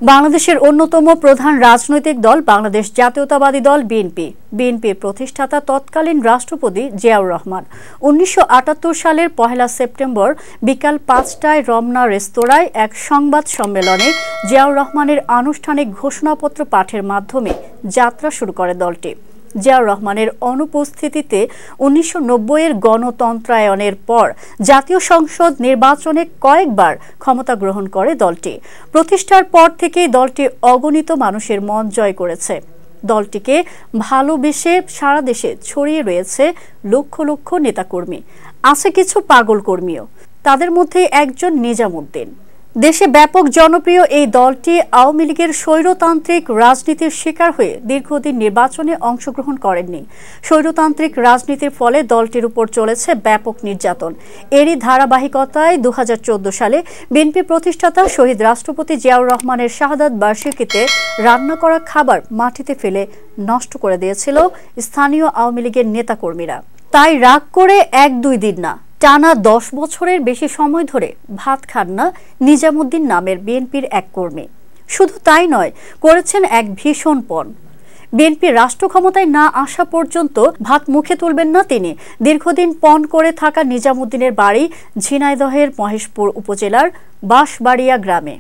বাংলাদেশের অন্যতম প্রধান রাজনৈতিক দল বাংলাদেশ জাতীয়তাবাদী দল বিএনপি। বিএনপির প্রতিষ্ঠাতা তৎকালীন রাষ্ট্রপতি জিয়াউর রহমান ১৯৭৮ সালের ১ সেপ্টেম্বর বিকাল ৫টায় রমনা রেস্তোরাঁয় এক সংবাদ সম্মেলনে জিয়াউর রহমানের আনুষ্ঠানিক ঘোষণাপত্র পাঠের মাধ্যমে যাত্রা শুরু করে দলটি। জিয়াউর রহমানের অনুপস্থিতিতে ১৯৯০-এর গণতন্ত্রায়নের পর জাতীয় সংসদ নির্বাচনে কয়েকবার ক্ষমতা গ্রহণ করে দলটি। প্রতিষ্ঠার পর থেকেই দলটি অগণিত মানুষের মন জয় করেছে। দলটিকে ভালোবেসে সারা দেশে ছড়িয়ে রয়েছে লক্ষ লক্ষ নেতাকর্মী, আছে কিছু পাগল কর্মীও। তাদের মধ্যে একজন নিজামুদ্দিন। দেশে ব্যাপক জনপ্রিয় এই দলটি আওয়ামী লীগের স্বৈরতান্ত্রিক রাজনীতির শিকার হয়ে দীর্ঘদিন নির্বাচনে অংশগ্রহণ করেননি। স্বৈরতান্ত্রিক রাজনীতির ফলে দলটির উপর চলেছে ব্যাপক নির্যাতন। এরই ধারাবাহিকতায় ২০১৪ সালে বিএনপি প্রতিষ্ঠাতা শহীদ রাষ্ট্রপতি জিয়াউর রহমানের শাহাদাত বার্ষিকীতে রান্না করা খাবার মাটিতে ফেলে নষ্ট করে দিয়েছিল স্থানীয় আওয়ামী লীগের নেতাকর্মীরা। তাই রাগ করে ১-২ দিন না, টানা ১০ বছরের বেশি সময় ধরে ভাত খান না নিজামুদ্দিন নামের বিএনপির এক কর্মী। শুধু তাই নয়, করেছেন এক ভীষণ পণ। বিএনপি রাষ্ট্র ক্ষমতায় না আসা পর্যন্ত ভাত মুখে তুলবেন না তিনি। দীর্ঘদিন পণ করে থাকা নিজামুদ্দিনের বাড়ি ঝিনাইদহের মহেশপুর উপজেলার বাঁশবাড়িয়া গ্রামে।